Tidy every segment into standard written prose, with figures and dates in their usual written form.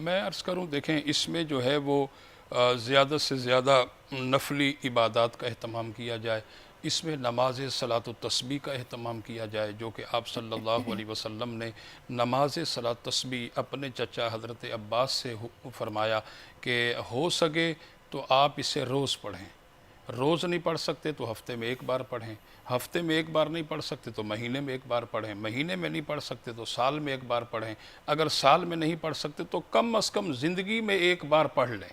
میں عرض کروں دیکھیں اس میں جو ہے وہ زیادہ سے زیادہ نفلی عبادات کا اہتمام کیا جائے، اس میں نماز صلاۃ التسبیح کا اہتمام کیا جائے، جو کہ آپ صلی اللہ علیہ وسلم نے نماز صلاۃ تسبیح اپنے چچا حضرت عباس سے فرمایا کہ ہو سکے تو آپ اسے روز پڑھیں، روز نہیں پڑھ سکتے تو ہفتے میں ایک بار پڑھیں، ہفتے میں ایک بار نہیں پڑھ سکتے تو مہینے میں ایک بار پڑھیں، مہینے میں نہیں پڑھ سکتے تو سال میں ایک بار پڑھیں، اگر سال میں نہیں پڑھ سکتے تو کم از کم زندگی میں ایک بار پڑھ لیں،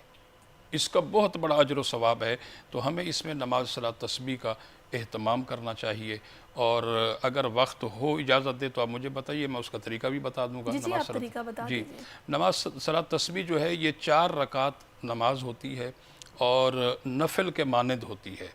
اس کا بہت بڑا اجر و ثواب ہے۔ تو ہمیں اس میں نماز صلاۃ تسبیح کا اہتمام کرنا چاہیے، اور اگر وقت ہو اجازت دے تو آپ مجھے بتائیے، میں اس کا طریقہ بھی بتا دوں گا۔ جی آپ طریقہ بتا جی، دیجیے۔ نماز صلاۃ تسبیح جو ہے یہ 4 رکعت نماز ہوتی ہے اور نفل کے مانند ہوتی ہے۔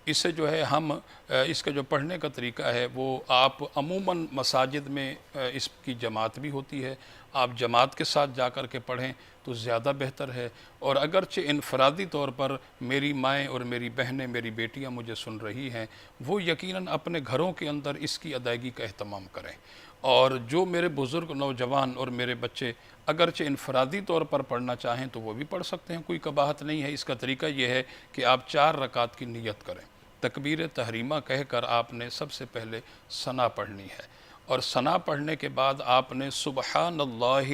اسے جو ہے ہم اس کا جو پڑھنے کا طریقہ ہے وہ آپ عموماً مساجد میں اس کی جماعت بھی ہوتی ہے، آپ جماعت کے ساتھ جا کر کے پڑھیں تو زیادہ بہتر ہے، اور اگرچہ انفرادی طور پر میری مائیں اور میری بہنیں، میری بیٹیاں مجھے سن رہی ہیں، وہ یقیناً اپنے گھروں کے اندر اس کی ادائیگی کا اہتمام کریں، اور جو میرے بزرگ نوجوان اور میرے بچے اگرچہ انفرادی طور پر پڑھنا چاہیں تو وہ بھی پڑھ سکتے ہیں، کوئی قباحت نہیں ہے۔ اس کا طریقہ یہ ہے کہ آپ 4 رکعت کی نیت کریں، تکبیر تحریمہ کہہ کر آپ نے سب سے پہلے ثنا پڑھنی ہے، اور ثنا پڑھنے کے بعد آپ نے سبحان اللہ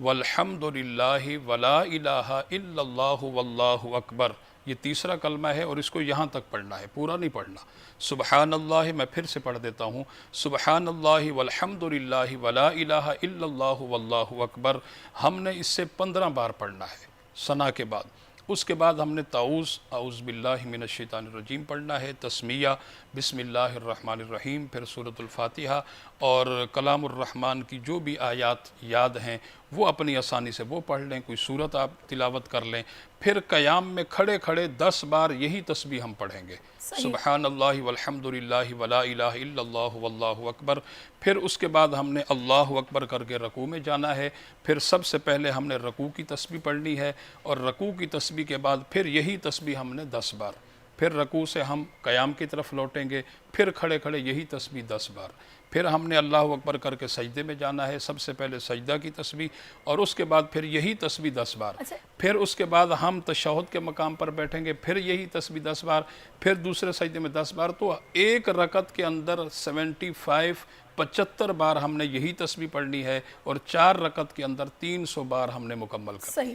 والحمد للہ ولا الہ الا اللہ واللہ اکبر، یہ تیسرا کلمہ ہے اور اس کو یہاں تک پڑھنا ہے، پورا نہیں پڑھنا۔ سبحان اللہ، میں پھر سے پڑھ دیتا ہوں، سبحان اللہ والحمد للہ ولا الہ الا اللہ واللہ اکبر، ہم نے اس سے 15 بار پڑھنا ہے ثنا کے بعد۔ اس کے بعد ہم نے اعوذ باللہ من الشیطان الرجیم پڑھنا ہے، تسمیہ بسم اللہ الرحمن الرحیم، پھر سورۃ الفاتحہ، اور کلام الرحمن کی جو بھی آیات یاد ہیں وہ اپنی آسانی سے وہ پڑھ لیں، کوئی سورت آپ تلاوت کر لیں، پھر قیام میں کھڑے کھڑے 10 بار یہی تسبیح ہم پڑھیں گے، سبحان اللہ والحمد للہ ولا الہ الا اللہ واللہ اکبر۔ پھر اس کے بعد ہم نے اللہ اکبر کر کے رکوع میں جانا ہے، پھر سب سے پہلے ہم نے رکوع کی تسبیح پڑھنی ہے، اور رکوع کی تسبیح کے بعد پھر یہی تسبیح ہم نے 10 بار، پھر رکوع سے ہم قیام کی طرف لوٹیں گے، پھر کھڑے کھڑے یہی تسبیح 10 بار، پھر ہم نے اللہ اکبر کر کے سجدے میں جانا ہے، سب سے پہلے سجدہ کی تسبیح، اور اس کے بعد پھر یہی تسبیح 10 بار، پھر اس کے بعد ہم تشہد کے مقام پر بیٹھیں گے، پھر یہی تسبیح 10 بار، پھر دوسرے سجدے میں 10 بار، تو ایک رکعت کے اندر 75 بار ہم نے یہی تسبیح پڑھنی ہے، اور 4 رکعت کے اندر 300 بار ہم نے مکمل کرنا ہے۔